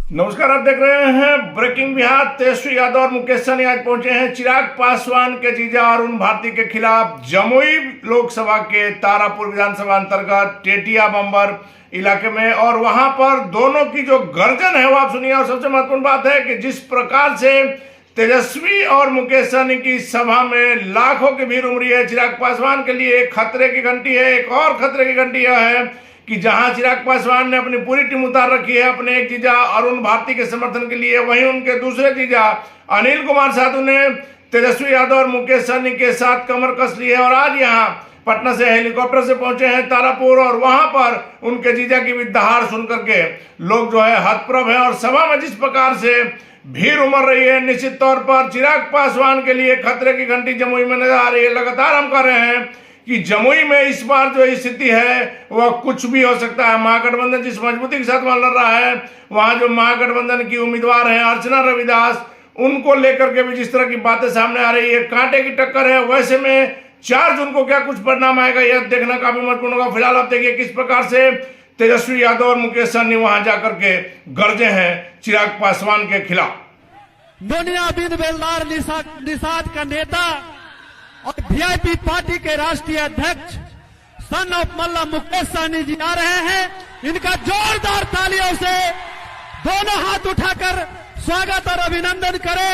नमस्कार, आप देख रहे हैं ब्रेकिंग बिहार। तेजस्वी यादव और मुकेश सहनी आज पहुंचे हैं चिराग पासवान के जीजा अरुण भारती के खिलाफ जमुई लोकसभा के तारापुर विधानसभा अंतर्गत टेटिया बंबर इलाके में, और वहां पर दोनों की जो गर्जन है वो आप सुनिए। और सबसे महत्वपूर्ण बात है कि जिस प्रकार से तेजस्वी और मुकेश सहनी की सभा में लाखों की भीड़ उमड़ी है, चिराग पासवान के लिए एक खतरे की घंटी है। एक और खतरे की घंटी यह है कि जहां चिराग पासवान ने अपनी पूरी टीम उतार रखी है अपने एक जीजा अरुण भारती के समर्थन के लिए, वहीं उनके दूसरे जीजा अनिल कुमार साधु ने तेजस्वी यादव और मुकेश सहनी के साथ कमर कस ली है। और आज यहां पटना से हेलीकॉप्टर से पहुंचे हैं तारापुर, और वहां पर उनके जीजा की भी दहाड़ सुनकर के लोग जो है हतप्रभ है। और सभा में जिस प्रकार से भीड़ उमड़ रही है, निश्चित तौर पर चिराग पासवान के लिए खतरे की घंटी जमुई में नजर आ रही है। लगातार हम कह रहे हैं कि जमुई में इस बार जो स्थिति है वह कुछ भी हो सकता है। महागठबंधन जिस मजबूती के साथ वहां लड़ रहा है, वहां जो महागठबंधन की उम्मीदवार है अर्चना रविदास, उनको लेकर के भी जिस तरह की बातें सामने आ रही है, कांटे की टक्कर है। वैसे में 4 जून को क्या कुछ परिणाम आएगा यह देखना काफी महत्वपूर्ण होगा। फिलहाल आप देखिए किस प्रकार से तेजस्वी यादव और मुकेश सहनी वहां जाकर के गरजे हैं चिराग पासवान के खिलाफ। मोनियाबिंद बेलदार निषाद का नेता और वीआईपी पार्टी के राष्ट्रीय अध्यक्ष सन ऑफ मल्ला मुकेश सहनी जी आ रहे हैं। इनका जोरदार तालियों से दोनों हाथ उठाकर स्वागत और अभिनंदन करें।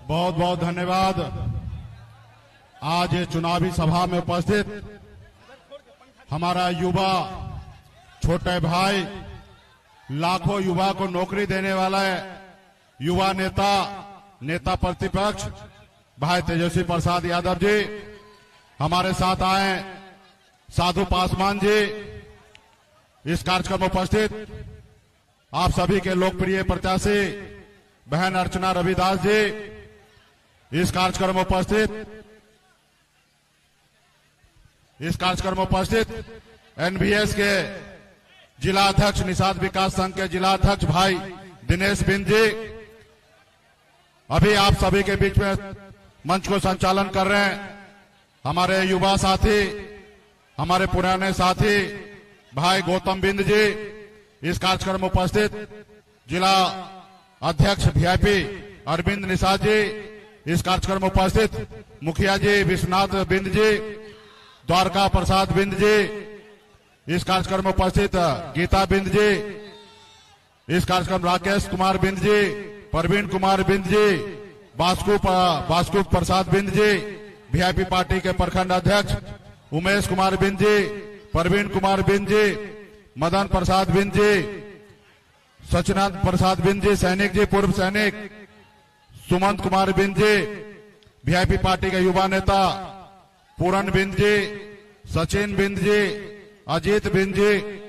बहुत बहुत धन्यवाद। आज ये चुनावी सभा में उपस्थित हमारा युवा छोटे भाई, लाखों युवा को नौकरी देने वाला है, युवा नेता प्रतिपक्ष भाई तेजस्वी प्रसाद यादव जी हमारे साथ आए, साधु पासवान जी इस कार्यक्रम में उपस्थित, आप सभी के लोकप्रिय प्रत्याशी बहन अर्चना रविदास जी इस कार्यक्रम में उपस्थित, एनबीएस के जिला अध्यक्ष निषाद विकास संघ के जिला अध्यक्ष भाई दिनेश बिंद जी अभी आप सभी के बीच में मंच को संचालन कर रहे हैं। हमारे युवा साथी, हमारे पुराने साथी भाई गौतम बिंद जी इस कार्यक्रम में उपस्थित, जिला अध्यक्ष वीआईपी अरविंद निषाद जी इस कार्यक्रम में उपस्थित, मुखिया जी विश्वनाथ बिंद जी, द्वारका प्रसाद बिंद जी इस कार्यक्रम में उपस्थित, गीता बिंद जी इस कार्यक्रम, राकेश कुमार बिंद जी, प्रवीण कुमार बिंद जी, बास्कु प्रसाद बिंद जी, वीआईपी पार्टी के प्रखंड अध्यक्ष उमेश कुमार बिंद जी, प्रवीण कुमार बिंद जी, मदन प्रसाद बिंद जी, सचिनाथ प्रसाद बिंद जी, सैनिक जी, पूर्व सैनिक सुमंत कुमार बिंद जी, वीआईपी पार्टी के युवा नेता पूरन बिंद जी, सचिन बिंद जी, अजीत बिंद जी,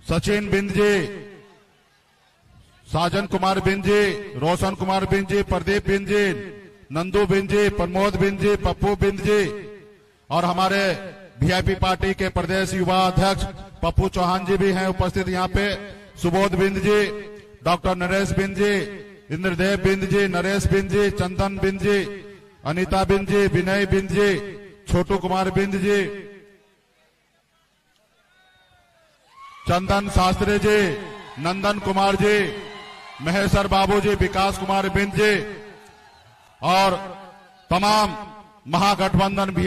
सचिन बिंद जी, साजन कुमार बिंद जी, रोशन कुमार बिंद जी, प्रदीप बिंद जी, नंदू बिंद जी, प्रमोद बिंद जी, पप्पू बिंद जी, और हमारे वीआईपी पार्टी के प्रदेश युवा अध्यक्ष पप्पू चौहान जी भी हैं उपस्थित यहाँ पे, सुबोध बिंद जी, डॉक्टर नरेश बिंद जी, इंद्रदेव बिंद जी, नरेश बिंद जी, चंदन बिंद जी, अनीता बिंद जी, विनय बिंद जी, छोटू कुमार बिंद जी, चंदन शास्त्री जी, नंदन कुमार जी, महेश्वर बाबू जी, विकास कुमार बिंद जी, और तमाम महागठबंधन भी,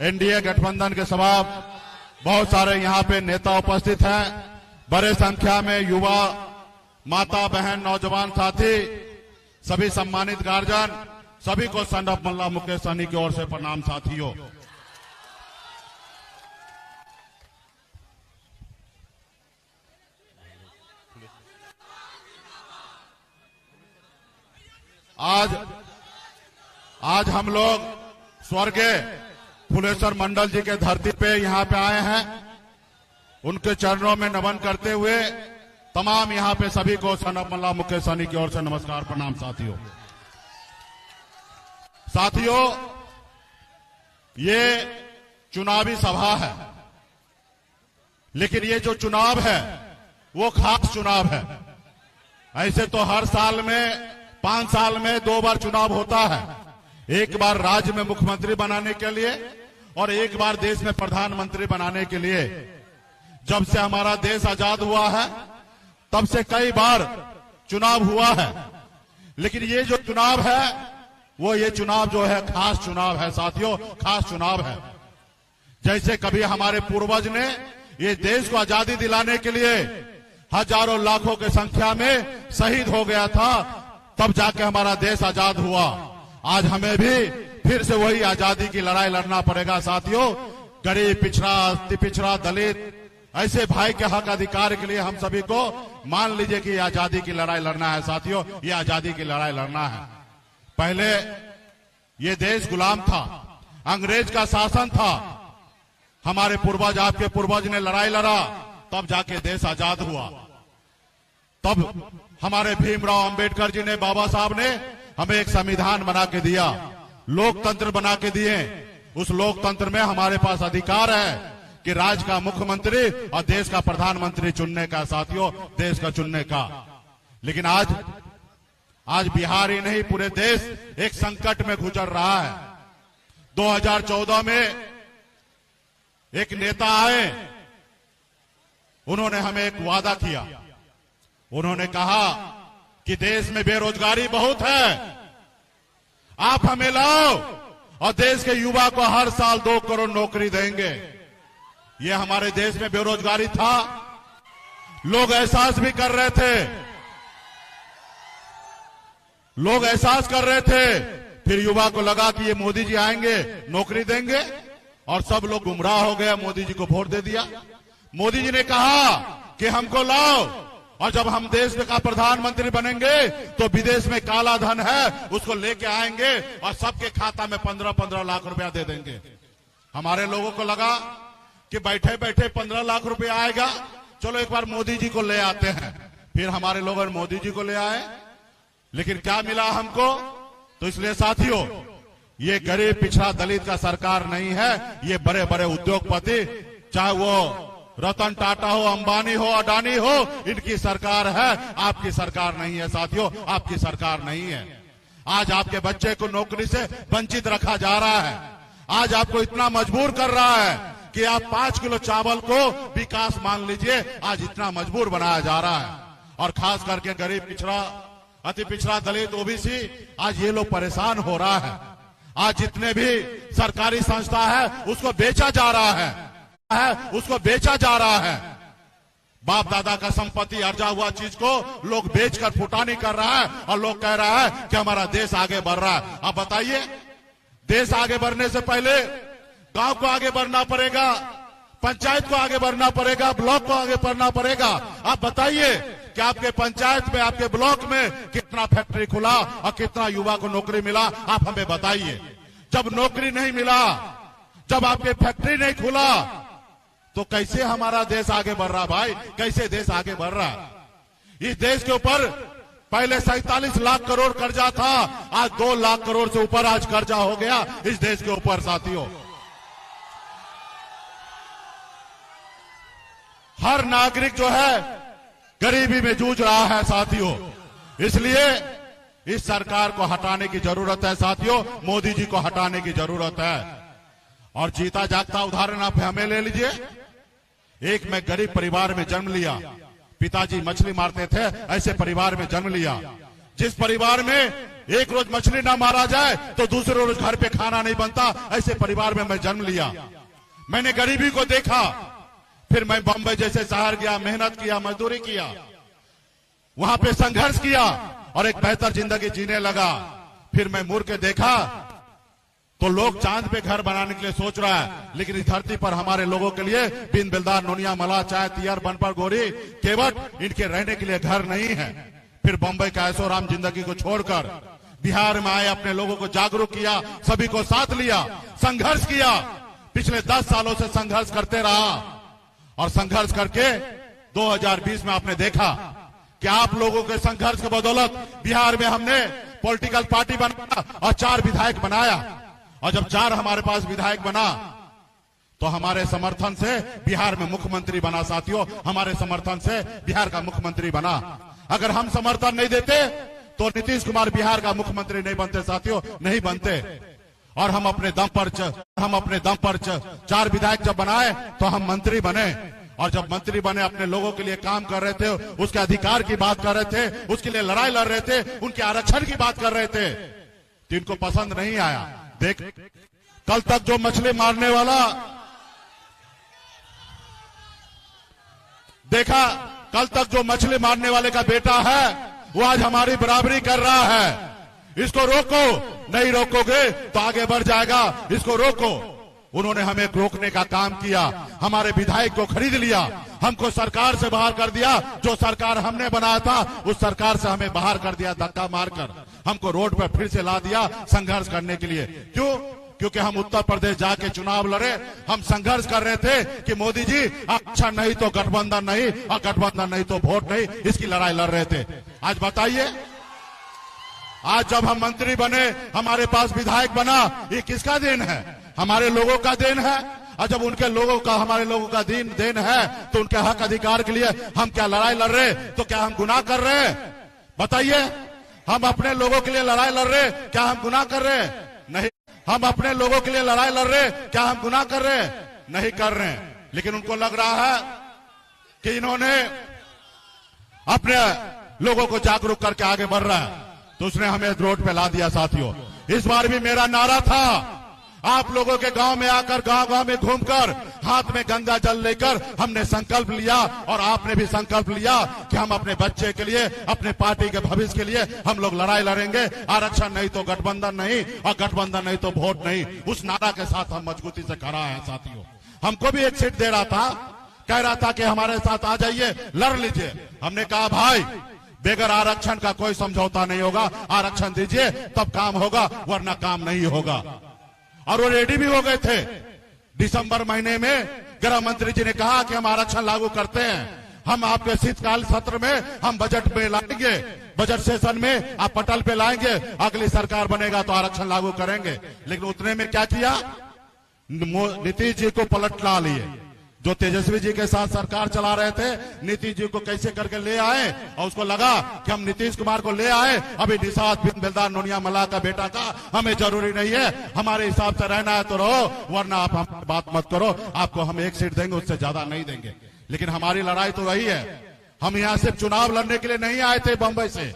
एनडीए गठबंधन के सभा बहुत सारे यहाँ पे नेता उपस्थित हैं। बड़े संख्या में युवा, माता बहन, नौजवान साथी, सभी सम्मानित गार्जियन, सभी को सन ऑफ मल्ला मुकेश सहनी की ओर से प्रणाम। साथियों, आज हम लोग स्वर्गीय फुलेश्वर मंडल जी के धरती पे यहाँ पे आए हैं, उनके चरणों में नमन करते हुए तमाम यहाँ पे सभी को सन ऑफ मल्ला मुकेश सहनी की ओर से नमस्कार प्रणाम। साथियों, ये चुनावी सभा है, लेकिन ये जो चुनाव है वो खास चुनाव है। ऐसे तो हर साल में 5 साल में 2 बार चुनाव होता है, एक बार राज्य में मुख्यमंत्री बनाने के लिए और एक बार देश में प्रधानमंत्री बनाने के लिए। जब से हमारा देश आजाद हुआ है तब से कई बार चुनाव हुआ है, लेकिन ये जो चुनाव है वो ये चुनाव जो है खास चुनाव है साथियों, खास चुनाव है। जैसे कभी हमारे पूर्वज ने ये देश को आजादी दिलाने के लिए हजारों लाखों की संख्या में शहीद हो गया था, तब जाके हमारा देश आजाद हुआ। आज हमें भी फिर से वही आजादी की लड़ाई लड़ना पड़ेगा साथियों। गरीब, पिछड़ा, अति पिछड़ा, दलित, ऐसे भाई के हक अधिकार के लिए हम सभी को मान लीजिए कि आजादी की लड़ाई लड़ना है साथियों, ये आजादी की लड़ाई लड़ना है। पहले ये देश गुलाम था, अंग्रेज का शासन था। हमारे पूर्वज, आपके पूर्वज ने लड़ाई लड़ा, तब जाके देश आजाद हुआ। तब हमारे भीमराव अंबेडकर जी ने, बाबा साहब ने हमें एक संविधान बना के दिया, लोकतंत्र बना के दिए। उस लोकतंत्र में हमारे पास अधिकार है कि राज्य का मुख्यमंत्री और देश का प्रधानमंत्री चुनने का साथियों, देश का चुनने का। लेकिन आज बिहार ही नहीं पूरे देश एक संकट में गुजर रहा है। 2014 में एक नेता आए, उन्होंने हमें एक वादा किया। उन्होंने कहा कि देश में बेरोजगारी बहुत है, आप हमें लाओ और देश के युवा को हर साल 2 करोड़ नौकरी देंगे। ये हमारे देश में बेरोजगारी था, लोग एहसास भी कर रहे थे, लोग एहसास कर रहे थे। फिर युवा को लगा कि ये मोदी जी आएंगे, नौकरी देंगे, और सब लोग गुमराह हो गया, मोदी जी को वोट दे दिया। मोदी जी ने कहा कि हमको लाओ, और जब हम देश का प्रधानमंत्री बनेंगे तो विदेश में काला धन है उसको लेके आएंगे और सबके खाता में 15-15 लाख रुपया दे देंगे। हमारे लोगों को लगा कि बैठे बैठे 15 लाख रुपया आएगा, चलो एक बार मोदी जी को ले आते हैं। फिर हमारे लोगों ने मोदी जी को ले आए, लेकिन क्या मिला हमको? तो इसलिए साथियों, ये गरीब, पिछड़ा, दलित का सरकार नहीं है, ये बड़े बड़े उद्योगपति, चाहे वो रतन टाटा हो, अंबानी हो, अडानी हो, इनकी सरकार है, आपकी सरकार नहीं है साथियों, आपकी सरकार नहीं है। आज आपके बच्चे को नौकरी से वंचित रखा जा रहा है। आज आपको इतना मजबूर कर रहा है कि आप 5 किलो चावल को विकास मान लीजिए, आज इतना मजबूर बनाया जा रहा है। और खास करके गरीब, पिछड़ा, अति पिछड़ा, दलित, ओबीसी, आज ये लोग परेशान हो रहा है। आज जितने भी सरकारी संस्था है उसको बेचा जा रहा है, उसको बेचा जा रहा है। बाप दादा का संपत्ति, अर्जा हुआ चीज को लोग बेचकर फुटानी कर रहा है, और लोग कह रहा है कि हमारा देश आगे बढ़ रहा है। अब बताइए, देश आगे बढ़ने से पहले गांव को आगे बढ़ना पड़ेगा, पंचायत को आगे बढ़ना पड़ेगा, ब्लॉक को आगे बढ़ना पड़ेगा। आप बताइए कि आपके पंचायत में, आपके ब्लॉक में कितना फैक्ट्री खुला और कितना युवा को नौकरी मिला, आप हमें बताइए। जब नौकरी नहीं मिला, जब आपके फैक्ट्री नहीं खुला, तो कैसे हमारा देश आगे बढ़ रहा भाई? कैसे देश आगे बढ़ रहा? इस देश के ऊपर पहले 47 लाख करोड़ कर्जा था, आज 2 लाख करोड़ से ऊपर आज कर्जा हो गया इस देश के ऊपर साथियों। हर नागरिक जो है गरीबी में जूझ रहा है साथियों। इसलिए इस सरकार को हटाने की जरूरत है साथियों, मोदी जी को हटाने की जरूरत है। और जीता जागता उदाहरण आप हमें ले लीजिए। एक मैं गरीब परिवार में जन्म लिया, पिताजी मछली मारते थे, ऐसे परिवार में जन्म लिया। जिस परिवार में एक रोज मछली ना मारा जाए तो दूसरे रोज घर पे खाना नहीं बनता, ऐसे परिवार में मैं जन्म लिया। मैंने गरीबी को देखा, फिर मैं बंबई जैसे शहर गया, मेहनत किया, मजदूरी किया, वहां पे संघर्ष किया और एक बेहतर जिंदगी जीने लगा। फिर मैं मुड़ के देखा तो लोग चांद पे घर बनाने के लिए सोच रहा है, लेकिन इस धरती पर हमारे लोगों के लिए बिन बिलदार, नोनिया, मला, चाय, तियर, बनपर, गोरी, केवट, इनके रहने के लिए घर नहीं है। फिर बंबई का ऐशोआराम जिंदगी को छोड़कर बिहार में आए, अपने लोगों को जागरूक किया, सभी को साथ लिया, संघर्ष किया। पिछले 10 सालों से संघर्ष करते रहा और संघर्ष करके 2020 में आपने देखा कि आप लोगों के संघर्ष के बदौलत बिहार में हमने पॉलिटिकल पार्टी बनाया और 4 विधायक बनाया। और जब 4 हमारे पास विधायक बना तो हमारे समर्थन से बिहार में मुख्यमंत्री बना साथियों, हमारे समर्थन से बिहार का मुख्यमंत्री बना। अगर हम समर्थन नहीं देते तो नीतीश कुमार बिहार का मुख्यमंत्री नहीं बनते साथियों, नहीं बनते। और हम अपने दम पर 4 विधायक जब बनाए तो हम मंत्री बने, और जब मंत्री बने अपने लोगों के लिए काम कर रहे थे, उसके अधिकार की बात कर रहे थे, उसके लिए लड़ाई लड़ रहे थे, उनके आरक्षण की बात कर रहे थे, तो इनको पसंद नहीं आया। देख, कल तक जो मछली मारने वाला देखा, कल तक जो मछली मारने वाले का बेटा है वो आज हमारी बराबरी कर रहा है। इसको रोको, नहीं रोकोगे तो आगे बढ़ जाएगा, इसको रोको। उन्होंने हमें रोकने का काम किया, हमारे विधायक को खरीद लिया, हमको सरकार से बाहर कर दिया। जो सरकार हमने बनाया था उस सरकार से हमें बाहर कर दिया, धक्का मारकर हमको रोड पर फिर से ला दिया संघर्ष करने के लिए। क्यों? क्योंकि हम उत्तर प्रदेश जाके चुनाव लड़े, हम संघर्ष कर रहे थे कि मोदी जी अच्छा नहीं तो गठबंधन नहीं, और गठबंधन नहीं तो वोट नहीं, इसकी लड़ाई लड़ रहे थे। आज बताइए, आज जब हम मंत्री बने, हमारे पास विधायक बना, ये किसका देन है? हमारे लोगों का देन है। और जब उनके लोगों का, हमारे लोगों का देन है, तो उनके हक अधिकार के लिए हम क्या लड़ाई लड़ रहे? तो क्या हम गुनाह कर रहे हैं? बताइए, हम अपने लोगों के लिए लड़ाई लड़ रहे, क्या हम गुनाह कर रहे? नहीं। हम अपने लोगों के लिए लड़ाई लड़ रहे, क्या हम गुनाह कर रहे? नहीं कर रहे। लेकिन उनको लग रहा है कि इन्होंने अपने लोगों को जागरूक करके आगे बढ़ रहा है, तो उसने हमें रोड पे ला दिया। साथियों, इस बार भी मेरा नारा था, आप लोगों के गांव में आकर, गांव में घूमकर, हाथ में गंगा जल लेकर हमने संकल्प लिया, और आपने भी संकल्प लिया कि हम अपने बच्चे के लिए, अपने पार्टी के भविष्य के लिए हम लोग लड़ाई लड़ेंगे। आरक्षण नहीं तो गठबंधन नहीं, और गठबंधन नहीं तो वोट नहीं। उस नारा के साथ हम मजबूती से खड़ा है। साथियों, हमको भी एक सीट दे रहा था, कह रहा था कि हमारे साथ आ जाइए, लड़ लीजिए। हमने कहा भाई, बेगर आरक्षण का कोई समझौता नहीं होगा, आरक्षण दीजिए तब काम होगा, वरना काम नहीं होगा। और वो रेडी भी हो गए थे। दिसंबर महीने में गृह मंत्री जी ने कहा कि हम आरक्षण लागू करते हैं, हम आपके शीतकाल सत्र में हम बजट में लाएंगे, बजट सेशन में आप पटल पे लाएंगे, अगली सरकार बनेगा तो आरक्षण लागू करेंगे। लेकिन उतने में क्या किया? नीतीश जी को पलट ला लिए। जो तेजस्वी जी के साथ सरकार चला रहे थे, नीतीश जी को कैसे करके ले आए, और उसको लगा कि हम नीतीश कुमार को ले आए, अभी निषाद बिन बेलदार नोनिया मल्लाह का बेटा का हमें जरूरी नहीं है, हमारे हिसाब से रहना है तो रहो, वरना आप हमारी बात मत करो, आपको हम 1 सीट देंगे, उससे ज्यादा नहीं देंगे। लेकिन हमारी लड़ाई तो वही है, हम यहाँ सिर्फ चुनाव लड़ने के लिए नहीं आए थे बंबई से,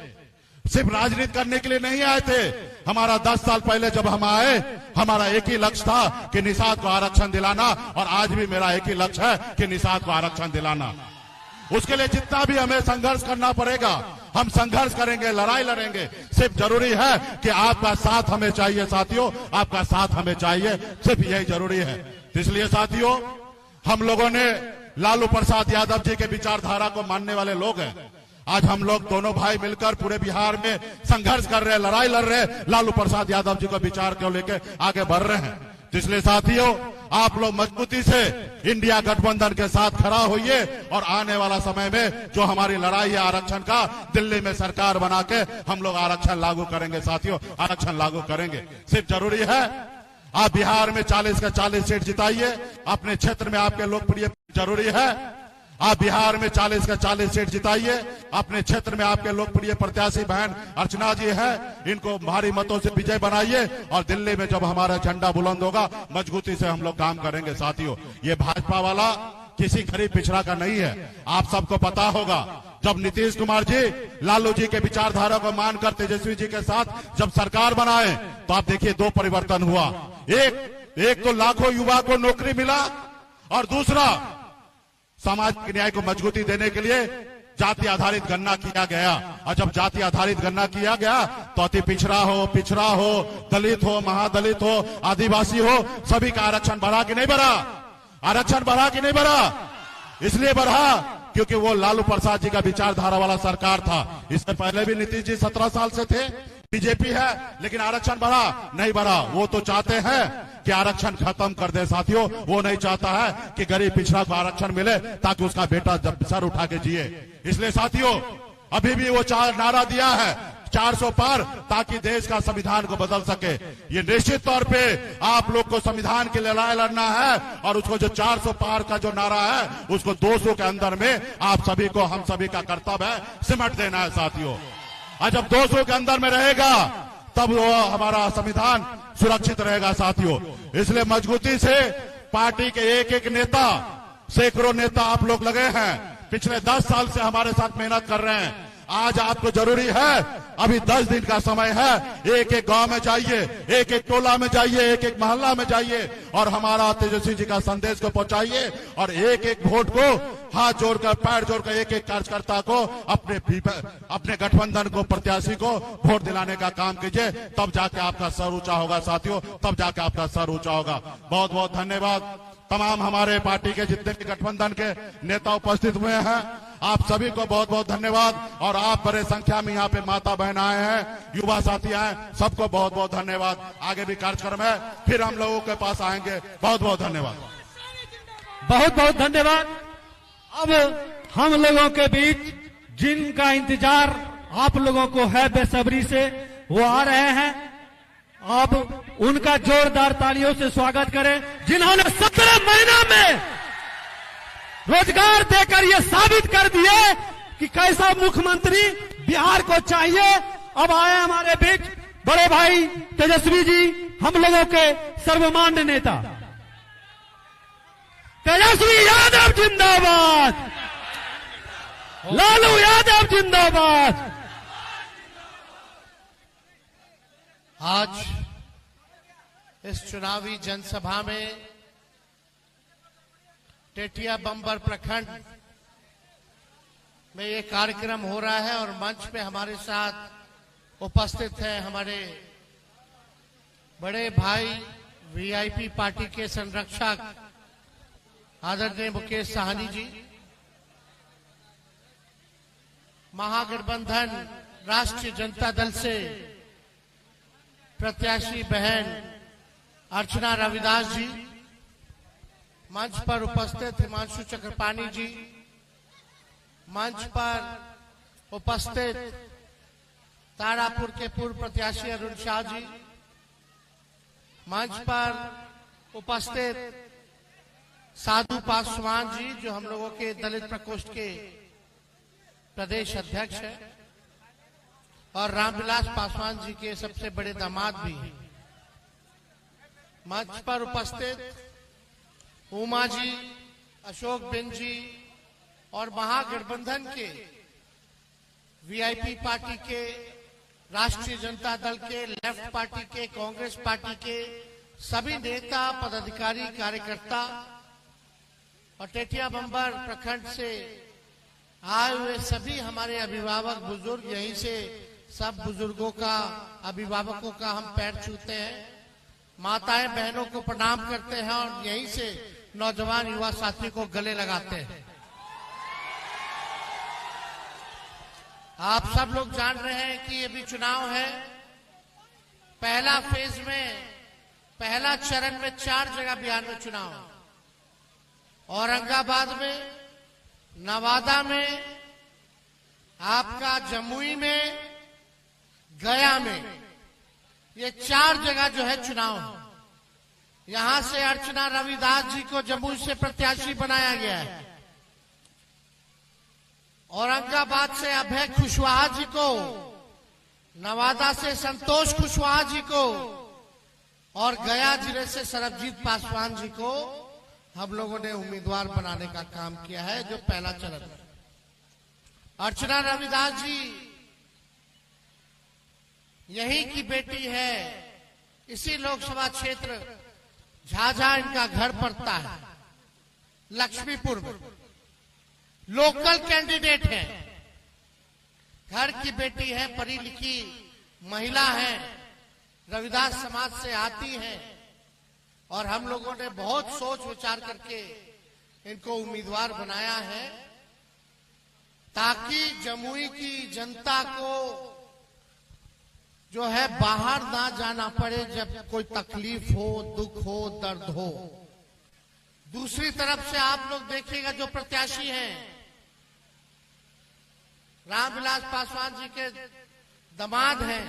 सिर्फ राजनीति करने के लिए नहीं आए थे। हमारा 10 साल पहले जब हम आए, हमारा एक ही लक्ष्य था कि निषाद को आरक्षण दिलाना, और आज भी मेरा एक ही लक्ष्य है कि निषाद को आरक्षण दिलाना। उसके लिए जितना भी हमें संघर्ष करना पड़ेगा, हम संघर्ष करेंगे, लड़ाई लड़ेंगे। सिर्फ जरूरी है कि आपका साथ हमें चाहिए। साथियों, आपका साथ हमें चाहिए, सिर्फ यही जरूरी है। इसलिए साथियों, हम लोगों ने लालू प्रसाद यादव जी के विचारधारा को मानने वाले लोग हैं। आज हम लोग दोनों भाई मिलकर पूरे बिहार में संघर्ष कर रहे हैं, लड़ाई लड़ रहे हैं, लालू प्रसाद यादव जी को विचार को लेकर आगे बढ़ रहे हैं। इसलिए साथियों, आप लोग मजबूती से इंडिया गठबंधन के साथ खड़ा होइए, और आने वाला समय में जो हमारी लड़ाई है आरक्षण का, दिल्ली में सरकार बना के हम लोग आरक्षण लागू करेंगे। साथियों, आरक्षण लागू करेंगे। सिर्फ जरूरी है आप बिहार में 40 का 40 सीट जिताइए, अपने क्षेत्र में आपके लोकप्रिय, जरूरी है आप बिहार में 40 का 40 सीट जिताइए, अपने क्षेत्र में आपके लोकप्रिय प्रत्याशी बहन अर्चना जी है, इनको भारी मतों से विजय बनाइए, और दिल्ली में जब हमारा झंडा बुलंद होगा, मजबूती से हम लोग काम करेंगे। साथियों, ये भाजपा वाला किसी गरीब पिछड़ा का नहीं है। आप सबको पता होगा, जब नीतीश कुमार जी लालू जी के विचारधारा को मानकर तेजस्वी जी के साथ जब सरकार बनाए, तो आप देखिए 2 परिवर्तन हुआ। एक तो लाखों युवा को नौकरी मिला, और दूसरा सामाजिक न्याय को मजबूती देने के लिए जाति आधारित गणना किया गया। और जब जाति आधारित गणना किया गया, तो अति पिछड़ा हो, दलित हो, महादलित हो, आदिवासी हो, सभी का आरक्षण बढ़ा कि नहीं बढ़ा? आरक्षण बढ़ा कि नहीं बढ़ा? इसलिए बढ़ा क्योंकि वो लालू प्रसाद जी का विचारधारा वाला सरकार था। इससे पहले भी नीतीश जी 17 साल से थे, बीजेपी है, लेकिन आरक्षण बढ़ा नहीं बढ़ा? वो तो चाहते हैं कि आरक्षण खत्म कर दे। साथियों, वो नहीं चाहता है कि गरीब पिछड़ा को आरक्षण मिले ताकि उसका बेटा जब सर उठा के जिए। इसलिए साथियों, अभी भी वो नारा दिया है 400 पार, ताकि देश का संविधान को बदल सके। ये निश्चित तौर पे आप लोग को संविधान के लिए लड़ाई लड़ना है, और उसको जो 400 पार का जो नारा है, उसको 200 के अंदर में आप सभी को, हम सभी का कर्तव्य है सिमट देना है। साथियों, और जब 200 के अंदर में रहेगा तब वो हमारा संविधान सुरक्षित रहेगा साथियों। इसलिए मजबूती से पार्टी के एक एक नेता, सैकड़ों नेता आप लोग लगे हैं, पिछले 10 साल से हमारे साथ मेहनत कर रहे हैं। आज आपको जरूरी है, अभी 10 दिन का समय है, एक एक गांव में जाइए, एक एक टोला में जाइए, एक एक मोहल्ला में जाइए और हमारा तेजस्वी जी का संदेश को पहुंचाइए और एक एक वोट को हाथ जोड़कर, पैर जोड़कर एक एक कार्यकर्ता को, अपने गठबंधन को, प्रत्याशी को वोट दिलाने का काम कीजिए। तब जाके आपका सर ऊंचा होगा साथियों, तब जाके आपका सर ऊंचा होगा। बहुत बहुत धन्यवाद। तमाम हमारे पार्टी के जितने भी गठबंधन के नेता उपस्थित हुए हैं, आप सभी को बहुत बहुत धन्यवाद। और आप बड़े संख्या में यहाँ पे माता बहन आए हैं, युवा साथी आए, सबको बहुत बहुत धन्यवाद। आगे भी कार्यक्रम है, फिर हम लोगों के पास आएंगे। बहुत बहुत धन्यवाद। बहुत बहुत धन्यवाद। अब हम लोगों के बीच जिनका इंतजार आप लोगों को है बेसब्री से, वो आ रहे हैं। आप उनका जोरदार तालियों से स्वागत करें, जिन्होंने 17 महीना में रोजगार देकर ये साबित कर दिए कि कैसा मुख्यमंत्री बिहार को चाहिए। अब आए हमारे बीच बड़े भाई तेजस्वी जी, हम लोगों के सर्वमान्य नेता तेजस्वी यादव जिंदाबाद, लालू यादव जिंदाबाद। आज इस चुनावी जनसभा में टेटिया बम्बर प्रखंड में ये कार्यक्रम हो रहा है और मंच पे हमारे साथ उपस्थित हैं हमारे बड़े भाई वीआईपी पार्टी के संरक्षक आदरणीय मुकेश साहनी जी, महागठबंधन राष्ट्रीय जनता दल से प्रत्याशी बहन अर्चना रविदास जी, मंच पर उपस्थित हिमांशु चक्रपाणी जी, मंच पर उपस्थित तारापुर के पूर्व प्रत्याशी अरुण शाह जी, मंच पर उपस्थित साधु पासवान जी जो हम लोगों के दलित प्रकोष्ठ के प्रदेश अध्यक्ष हैं, और रामविलास पासवान जी के सबसे बड़े दामाद भी हैं। मंच पर उपस्थित उमा जी, अशोक बिन जी और महागठबंधन के वीआईपी पार्टी के, राष्ट्रीय जनता दल के, लेफ्ट पार्टी के, कांग्रेस पार्टी के सभी नेता, पदाधिकारी, कार्यकर्ता और टेटिया बम्बर प्रखंड से आए हुए सभी हमारे अभिभावक बुजुर्ग, यहीं से सब बुजुर्गों का, अभिभावकों का हम पैर छूते हैं, माताएं बहनों को प्रणाम करते हैं और यहीं से नौजवान युवा साथी को गले लगाते हैं। आप सब लोग जान रहे हैं कि ये भी चुनाव है। पहला फेज में, पहला चरण में 4 जगह बिहार में चुनाव है। औरंगाबाद में, नवादा में, आपका जमुई में, गया में, ये 4 जगह जो है चुनाव है। यहां से अर्चना रविदास जी को जमुई से प्रत्याशी बनाया गया है। औरंगाबाद से अभय कुशवाहा जी को, नवादा से संतोष कुशवाहा जी को और गया जिले से सरबजीत पासवान जी को हम लोगों ने उम्मीदवार बनाने का काम किया है, जो पहला चरण है। अर्चना रविदास जी यही की बेटी है, इसी लोकसभा क्षेत्र झाझा इनका घर पड़ता है, लक्ष्मीपुर में लोकल कैंडिडेट है, घर की बेटी है, पढ़ी लिखी महिला है, रविदास समाज से आती है और हम लोगों ने बहुत सोच विचार करके इनको उम्मीदवार बनाया है ताकि जमुई की जनता को जो है बाहर ना जाना पड़े जब कोई तकलीफ हो, दुख हो, दर्द हो। दूसरी तरफ से आप लोग देखिएगा जो प्रत्याशी हैं, रामविलास पासवान जी के दामाद हैं,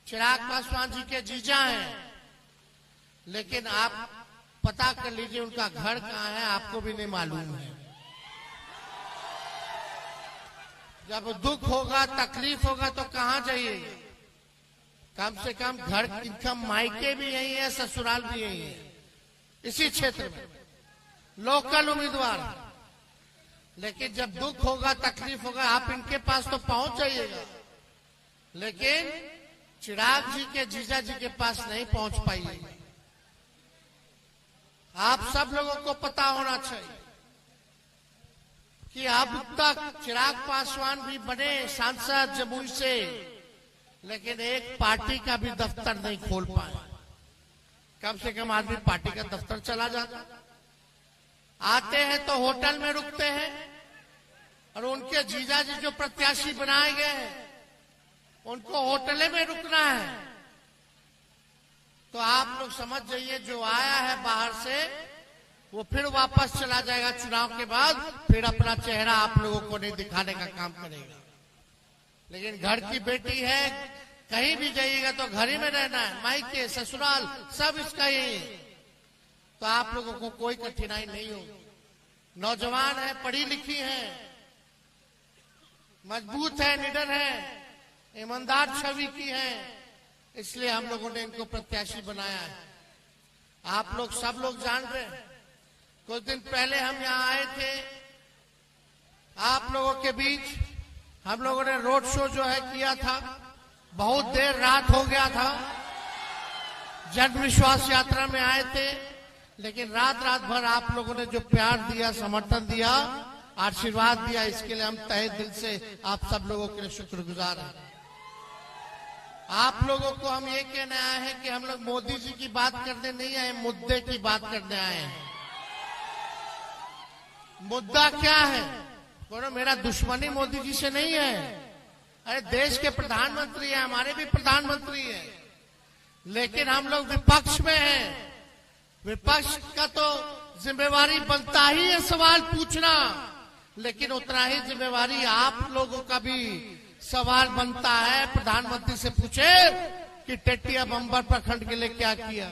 चिराग पासवान जी के जीजा हैं, लेकिन आप पता कर लीजिए उनका घर कहाँ है, आपको भी नहीं मालूम है। जब दुख होगा तकलीफ होगा तो कहाँ जाइएगा? कम से कम घर इनका मायके भी यही है, ससुराल भी यही है, इसी क्षेत्र में लोकल उम्मीदवार। लेकिन जब दुख होगा तकलीफ होगा आप इनके पास तो पहुंच जाइएगा, लेकिन चिराग जी के जीजा जी के पास नहीं पहुंच पाइएगा। आप सब लोगों को पता होना चाहिए कि अब तक चिराग पासवान भी बने सांसद जमुई से, लेकिन एक पार्टी का भी दफ्तर नहीं खोल पाए। कम से कम आदमी पार्टी का दफ्तर चला जाता। आते हैं तो होटल में रुकते हैं, और उनके जीजा जी जो प्रत्याशी बनाए गए हैं उनको होटले में रुकना है। तो आप लोग समझ जाइए, जो आया है बाहर से वो फिर वापस चला जाएगा चुनाव के बाद, फिर अपना चेहरा आप लोगों को नहीं दिखाने का काम करेगा। लेकिन घर की बेटी है, कहीं भी जाइएगा तो घर ही में रहना है, मायके ससुराल सब इसका यही है। तो आप लोगों को कोई कठिनाई नहीं होगी। नौजवान है, पढ़ी लिखी है, मजबूत है, निडर है, ईमानदार छवि की है, इसलिए हम लोगों ने इनको प्रत्याशी बनाया है। आप लोग सब लोग जान रहे हैं, कुछ दिन पहले हम यहाँ आए थे, आप लोगों के बीच हम लोगों ने रोड शो जो है किया था। बहुत देर रात हो गया था, जन विश्वास यात्रा में आए थे, लेकिन रात भर आप लोगों ने जो प्यार दिया, समर्थन दिया, आशीर्वाद दिया, इसके लिए हम तहे दिल से आप सब लोगों के लिए शुक्रगुजार हैं। आप लोगों को हम ये कहने आए हैं कि हम लोग मोदी जी की बात करने नहीं आए, मुद्दे की बात करने आए हैं। मुद्दा क्या है? बोलो, मेरा दुश्मनी मोदी जी से नहीं है। अरे देश के प्रधानमंत्री हैं, हमारे भी प्रधानमंत्री हैं, लेकिन हम लोग विपक्ष में हैं। विपक्ष का तो जिम्मेवारी बनता ही है सवाल पूछना, लेकिन उतना ही जिम्मेवारी आप लोगों का भी सवाल बनता है। प्रधानमंत्री से पूछे कि टेटिया बम्बर प्रखंड के लिए क्या किया,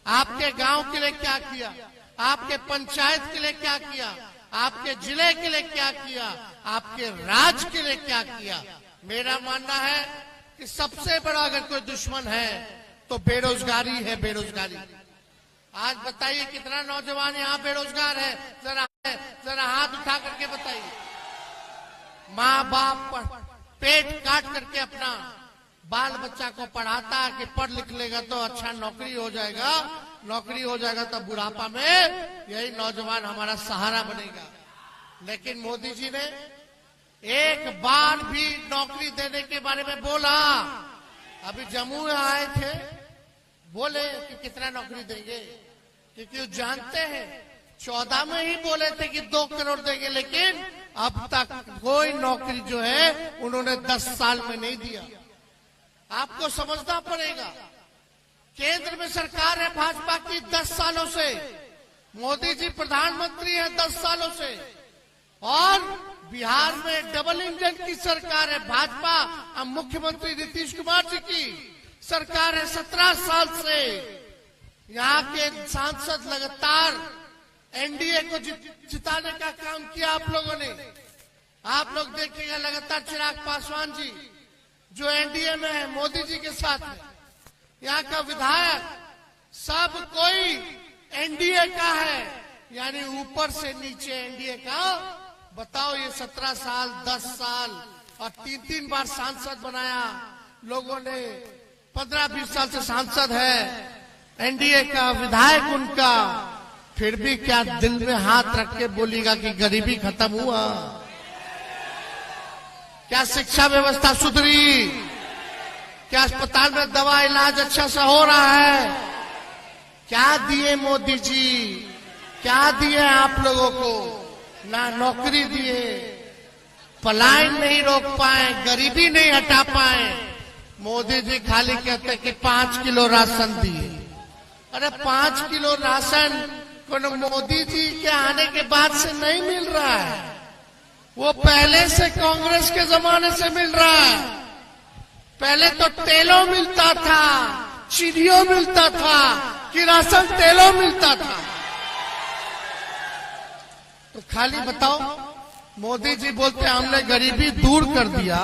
आपके गांव के लिए क्या किया, आपके पंचायत के लिए क्या किया, आपके जिले के लिए क्या किया, आपके राज्य के लिए क्या किया। मेरा मानना है कि सबसे बड़ा अगर कोई दुश्मन है तो बेरोजगारी है, बेरोजगारी। आज बताइए कितना नौजवान यहाँ बेरोजगार है, जरा हाथ उठा करके बताइए। माँ बाप पेट काट करके अपना बाल बच्चा को पढ़ाता है कि पढ़ लिख लेगा तो अच्छा नौकरी हो जाएगा, नौकरी हो जाएगा तो बुढ़ापा में यही नौजवान हमारा सहारा बनेगा। लेकिन मोदी जी ने एक बार भी नौकरी देने के बारे में बोला? अभी जम्मू में आए थे, बोले कि कितना नौकरी देंगे, क्योंकि वो जानते हैं 14 में ही बोले थे कि 2 करोड़ देंगे, लेकिन अब तक कोई नौकरी जो है उन्होंने 10 साल में नहीं दिया। आपको समझना पड़ेगा, केंद्र में सरकार है भाजपा की 10 सालों से, मोदी जी प्रधानमंत्री है 10 सालों से, और बिहार में डबल इंजन की सरकार है भाजपा। अब मुख्यमंत्री नीतीश कुमार जी की सरकार है 17 साल से। यहाँ के सांसद लगातार एनडीए को जिताने का काम किया आप लोगों ने। आप लोग देखिएगा लगातार चिराग पासवान जी जो एनडीए में है, मोदी जी के साथ है, यहाँ का विधायक सब कोई एनडीए का है, यानी ऊपर से नीचे एनडीए का। बताओ, ये 17 साल 10 साल और 3 बार सांसद बनाया लोगों ने, 15-20 साल से सांसद है, एनडीए का विधायक उनका, फिर भी क्या दिल में हाथ रख के बोलेगा कि गरीबी खत्म हुआ? क्या शिक्षा व्यवस्था सुधरी? क्या अस्पताल में दवा इलाज अच्छा सा हो रहा है? क्या दिए मोदी जी? क्या दिए आप लोगों को? ना नौकरी दिए, पलायन नहीं रोक पाए, गरीबी नहीं हटा पाए। मोदी जी खाली कहते कि 5 किलो राशन दिए। अरे 5 किलो राशन मोदी जी के आने के बाद से नहीं मिल रहा है, वो पहले से कांग्रेस के जमाने से मिल रहा है। पहले तो तेलों मिलता था, चीनियों मिलता था, कि राशन तेलों मिलता था। तो खाली बताओ मोदी जी बोलते हैं हमने गरीबी दूर कर दिया।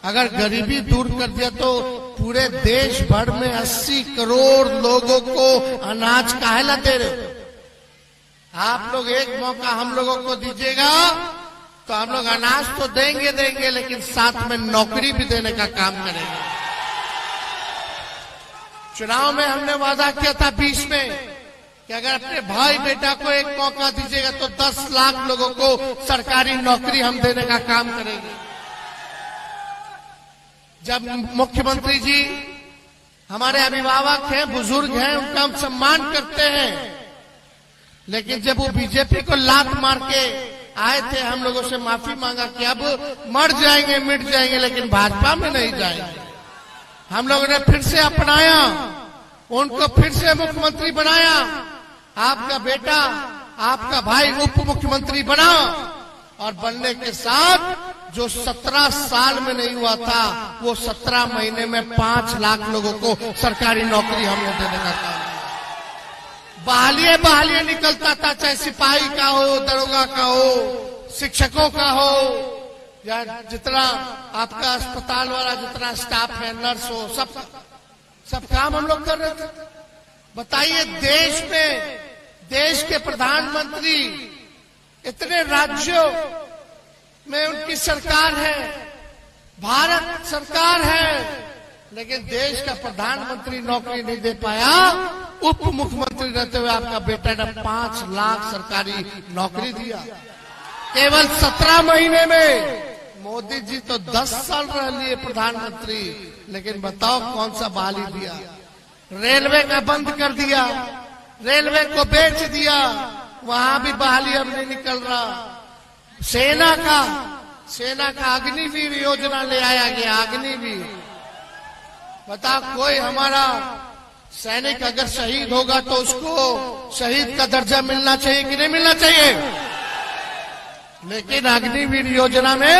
अगर गरीबी दूर कर दिया तो पूरे देश भर में 80 करोड़ लोगों को अनाज काहे ला दे रहे हो? आप लोग एक मौका हम लोगों को दीजिएगा तो हम लोग अनाज तो देंगे लेकिन साथ में नौकरी भी देने का काम करेंगे। चुनाव में हमने वादा किया था 20 में कि अगर अपने भाई बेटा को एक मौका दीजिएगा तो 10 लाख लोगों को सरकारी नौकरी हम देने का काम करेंगे। जब मुख्यमंत्री जी हमारे अभिभावक हैं, बुजुर्ग हैं, उनका हम सम्मान करते हैं, लेकिन जब वो बीजेपी को लात मार के आए थे हम लोगों से माफी मांगा कि अब मर जाएंगे मिट जाएंगे लेकिन भाजपा में नहीं जाएंगे। हम लोगों ने फिर से अपनाया, उनको फिर से मुख्यमंत्री बनाया। आपका बेटा, आपका भाई उप मुख्यमंत्री बना और बनने के साथ जो 17 साल में नहीं हुआ था वो 17 महीने में 5 लाख लोगों को सरकारी नौकरी हमने देने का काम। बहालिए निकलता था, चाहे सिपाही का हो, दरोगा का हो, शिक्षकों का हो, या जितना आपका अस्पताल वाला जितना स्टाफ है, नर्स हो, सब काम हम लोग कर रहे थे। बताइए, देश में देश के प्रधानमंत्री, इतने राज्यों में उनकी सरकार है, भारत सरकार है, लेकिन देश का प्रधानमंत्री नौकरी नहीं दे पाया। उप मुख्यमंत्री रहते हुए आपका बेटा ने 5 लाख सरकारी नौकरी दिया केवल 17 महीने में। मोदी जी तो 10 साल रह लिए प्रधानमंत्री, लेकिन बताओ कौन सा बहाली दिया? रेलवे का बंद कर दिया, रेलवे को बेच दिया, वहां भी बहाली अब नहीं निकल रहा। सेना का अग्निवीर योजना ले आया गया, अग्निवीर। बताओ, कोई हमारा सैनिक अगर शहीद होगा तो उसको शहीद का दर्जा मिलना चाहिए कि नहीं मिलना चाहिए? लेकिन अग्निवीर योजना में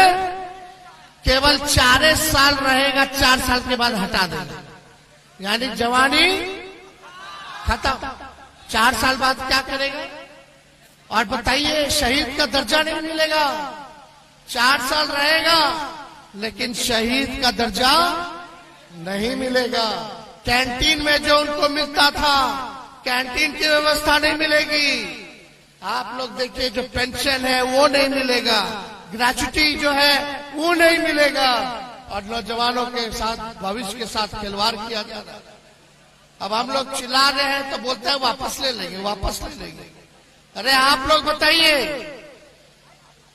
केवल 4 साल रहेगा, 4 साल के बाद हटा देगा, यानी जवानी खत्म। 4 साल बाद क्या करेगा? और बताइए, शहीद का दर्जा नहीं मिलेगा। 4 साल रहेगा लेकिन शहीद का दर्जा नहीं मिलेगा। कैंटीन में जो उनको मिलता था, कैंटीन की व्यवस्था नहीं मिलेगी। आप लोग देखिए, जो पेंशन है वो नहीं मिलेगा, ग्रेच्युटी जो है वो नहीं मिलेगा, और नौजवानों के साथ, भविष्य के साथ खिलवाड़ किया जा रहा है। अब हम लोग चिल्ला रहे हैं तो बोलते हैं वापस ले लेंगे, वापस ले लेंगे। अरे आप लोग बताइए,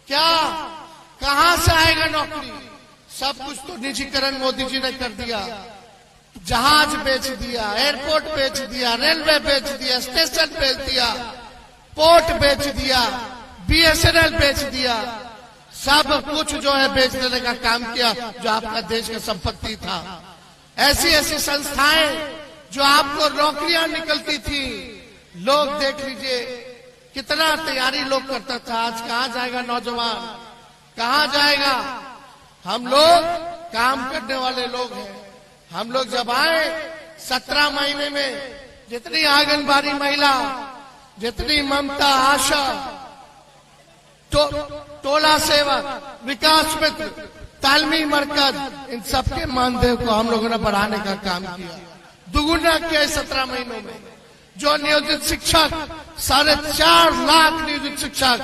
क्या कहां से आएगा नौकरी? सब कुछ तो निजीकरण मोदी जी ने कर दिया। जहाज बेच दिया, एयरपोर्ट बेच दिया, रेलवे बेच दिया, स्टेशन बेच दिया, पोर्ट बेच दिया, BSNL बेच दिया, सब कुछ जो है बेच देने का काम किया जो आपका देश का संपत्ति था। ऐसी संस्थाएं जो आपको नौकरियां निकलती थी, लोग देख लीजिए कितना तैयारी लोग करता था। आज कहां जाएगा नौजवान, कहां जाएगा? हम लोग काम करने वाले लोग हैं। हम लोग जब आए 17 महीने में जितनी आंगनबाड़ी महिला, जितनी ममता, आशा, टोला सेवक, विकास मित्र, तालमी मरकज, इन सबके मानदेय को हम लोगों ने बढ़ाने का काम किया, दुगुना किया 17 महीनों में। जो नियोजित शिक्षक, 4.5 लाख नियोजित शिक्षक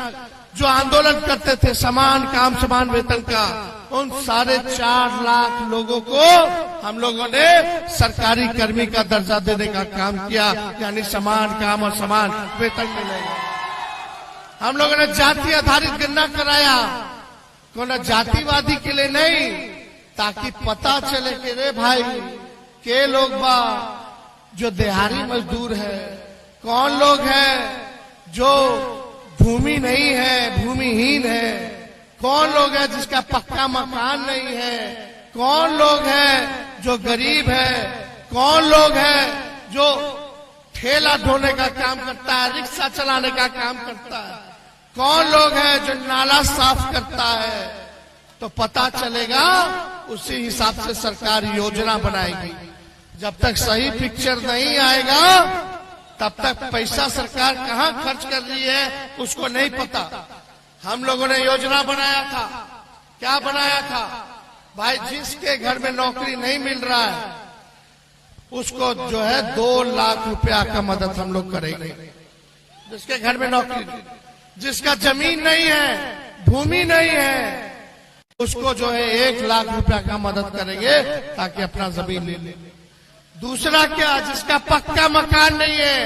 जो आंदोलन करते थे समान काम समान वेतन का, उन 4.5 लाख लोगों को हम लोगों ने सरकारी कर्मी का दर्जा देने का काम किया, यानी समान काम और समान वेतन मिलेगा। हम लोगों ने जाति आधारित गणना कराया, कोई जातिवादी के लिए नहीं, ताकि पता चले कि रे भाई के लोग बा जो दिहाड़ी मजदूर है, कौन लोग हैं जो भूमि नहीं है, भूमिहीन है, कौन लोग है जिसका पक्का मकान नहीं है, कौन लोग है जो गरीब है, कौन लोग है जो ठेला ढोने का काम करता है, रिक्शा चलाने का काम करता है, कौन लोग है जो नाला साफ करता है। तो पता चलेगा, उसी हिसाब से सरकार योजना बनाएगी। जब तक सही पिक्चर नहीं आएगा तब तक पैसा सरकार कहां खर्च कर रही है उसको नहीं पता। हम लोगों ने योजना बनाया था। क्या बनाया था भाई? जिसके घर में नौकरी नहीं मिल रहा है उसको जो है 2 लाख रुपया का मदद हम लोग करेंगे। जिसके घर में नौकरी, जिसका जमीन नहीं है, भूमि नहीं है, उसको जो है 1 लाख रुपया का मदद करेंगे ताकि अपना जमीन ले ले। दूसरा क्या, जिसका पक्का मकान नहीं है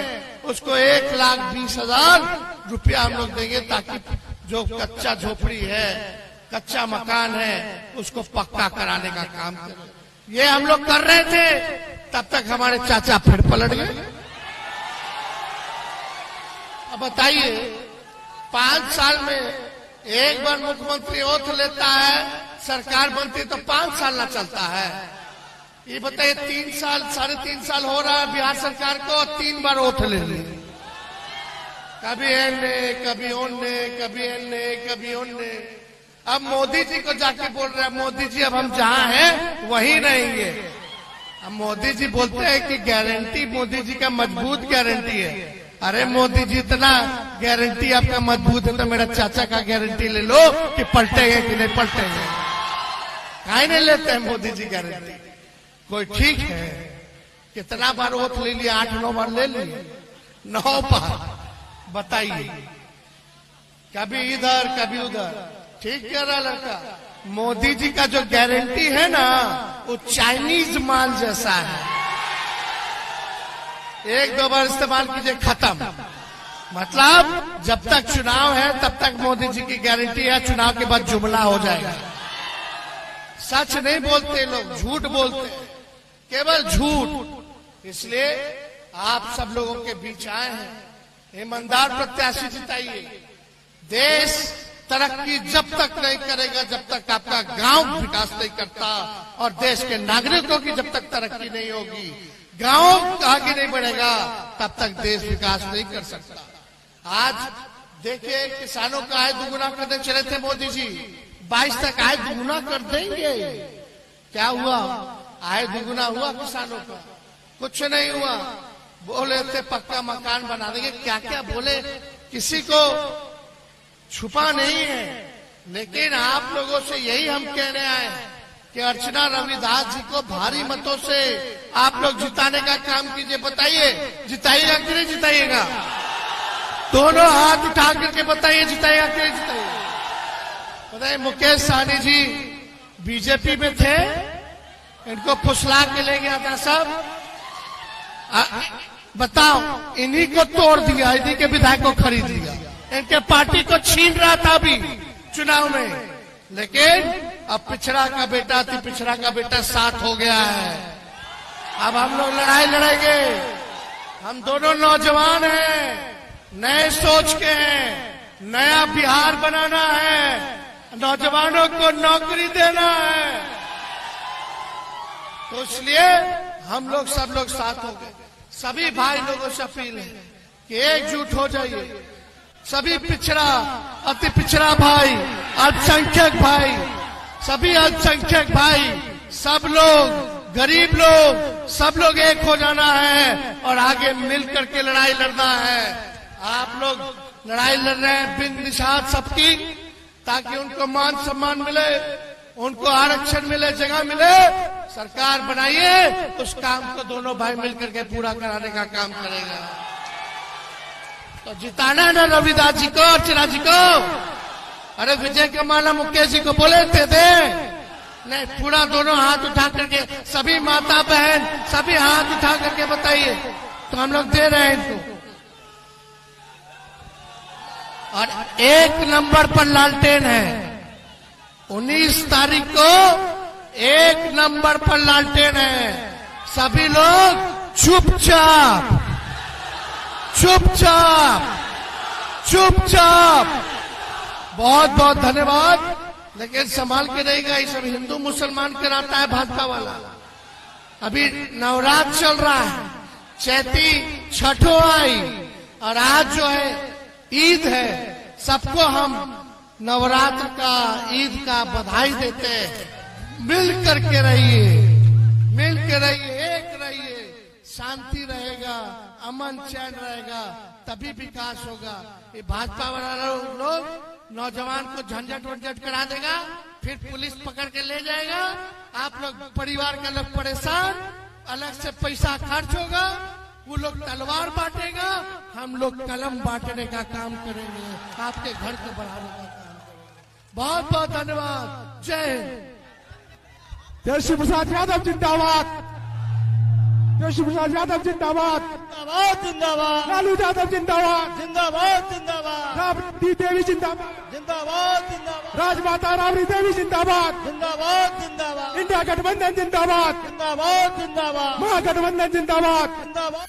उसको 1,20,000 रुपया हम लोग देंगे ताकि जो कच्चा झोपड़ी है, कच्चा मकान है, उसको पक्का कराने का काम करें। ये हम लोग कर रहे थे, तब तक हमारे चाचा फिर पलट गए। अब बताइए, 5 साल में एक बार मुख्यमंत्री ओथ लेता है, सरकार बनती तो 5 साल ना चलता है। ये बताइए 3 साल 3.5 साल हो रहा है बिहार सरकार को, 3 बार ओथ ले ली। कभी एने, कभी ओने, कभी एने, कभी ओने। अब मोदी जी को जाके बोल रहे हैं, मोदी जी अब हम जहां हैं वहीं रहेंगे। अब मोदी जी बोलते हैं कि गारंटी मोदी जी का मजबूत गारंटी है। अरे मोदी जी, इतना गारंटी आपका मजबूत है तो मेरा चाचा का गारंटी ले लो कि पलटेंगे कि नहीं पलटेंगे। काहे नहीं लेते हैं मोदी जी गारंटी? कोई ठीक है, कितना बार वोट ले लिया? 8-9 बार ले लिए, 9 बार। बताइए, कभी इधर कभी उधर। ठीक कह रहा लड़का, मोदी जी का जो गारंटी है ना वो चाइनीज माल जैसा है। 1-2 बार इस्तेमाल कीजिए, खत्म। मतलब जब तक चुनाव है तब तक मोदी जी की गारंटी है, चुनाव के बाद जुमला हो जाएगा। सच नहीं बोलते लोग, झूठ बोलते, केवल झूठ। इसलिए आप सब लोगों के बीच आए हैं, ईमानदार प्रत्याशी जिताइए। देश तरक्की जब तक नहीं करेगा जब तक आपका गांव विकास नहीं करता, और देश के नागरिकों की जब तक तरक्की नहीं होगी, गांव आगे नहीं बढ़ेगा, तब तक देश विकास नहीं कर सकता। आज देखिए, किसानों का आय दुगुना करने चले थे मोदी जी, 22 तक आय दुगुना कर देंगे। क्या हुआ? आय दुगुना हुआ किसानों का? कुछ नहीं हुआ। बोले थे पक्का मकान बना देंगे, क्या क्या बोले, किसी को छुपा नहीं है। लेकिन आप लोगों से यही हम कहने आए हैं कि अर्चना रविदास जी को भारी मतों से आप लोग जिताने का काम कीजिए। बताइए, जिताइएगा कि नहीं जिताइएगा? दोनों हाथ उठा करके बताइए, जिताइएगा कि नहीं जिताइएगा? बताइए, मुकेश सहनी जी बीजेपी में थे, इनको फुसला के ले गया था सब। बताओ, इन्हीं को तोड़ दिया, इन्हीं के विधायक को खरीद लिया, इनके पार्टी को छीन रहा था अभी चुनाव में। लेकिन अब पिछड़ा का बेटा, अति पिछड़ा का बेटा साथ हो गया है। अब हम लोग लड़ाई लड़ेंगे। हम दोनों नौजवान हैं, नए सोच के हैं, नया बिहार बनाना है, नौजवानों को नौकरी देना है। तो इसलिए हम लोग सब लोग साथ हो गए। सभी भाई लोगों से अपील है कि एकजुट हो जाइए। सभी पिछड़ा, अति पिछड़ा भाई, अल्पसंख्यक भाई, सभी अल्पसंख्यक भाई, सब लोग, गरीब लोग, सब लोग एक हो जाना है और आगे मिल करके लड़ाई लड़ना है। आप लोग लड़ाई लड़ रहे हैं बिन निशान सबकी, ताकि उनको मान सम्मान मिले, उनको आरक्षण मिले, जगह मिले। सरकार बनाइए, उस काम को दोनों भाई मिलकर के पूरा कराने का काम करेगा। तो जिताना है ना रविदास जी को, अर्चना जी को। अरे विजय के माला मुकेश जी को बोले थे दे, नहीं, पूरा दोनों हाथ उठा करके, सभी माता बहन सभी हाथ उठा करके बताइए, तो हम लोग दे रहे हैं इनको। और 1 नंबर पर लालटेन है, 19 तारीख को 1 नंबर पर लालटेन है। सभी लोग चुपचाप चुपचाप चुपचाप। बहुत बहुत धन्यवाद। लेकिन संभाल के रहेगा, ये सब हिंदू मुसलमान कराता है भाजपा वाला। अभी नवरात्र चल रहा है, चैती छठो आई, और आज जो है ईद है। सबको हम नवरात्र का, ईद का बधाई देते हैं। मिल करके रहिए, मिल के रहिए, एक रहिए, शांति रहेगा, अमन चैन रहेगा, तभी विकास होगा। ये भाजपा वाला लोग नौजवान को झंझट वंझट करा देगा, फिर पुलिस पकड़ के ले जाएगा। आप लोग परिवार के लोग परेशान, अलग से पैसा खर्च होगा, वो लोग तलवार बांटेगा, हम लोग कलम बांटने का काम करेंगे, आपके घर को बढ़ाने का काम करेंगे। बहुत बहुत धन्यवाद। जय हिंद। तेजस्वी प्रसाद यादव जिंदाबाद, तेजस्वी प्रसाद यादव जिंदाबाद, जिंदाबाद जिंदाबाद, लालू यादव जिंदाबाद, जिंदाबाद जिंदाबाद, राबड़ी देवी जिंदाबाद, जिंदाबाद जिंदाबाद, राजमाता राबड़ी देवी जिंदाबाद, जिंदाबाद जिंदाबाद, इंडिया गठबंधन जिंदाबाद, जिंदाबाद जिंदाबाद, महागठबंधन जिंदाबाद। जिंदाबाद।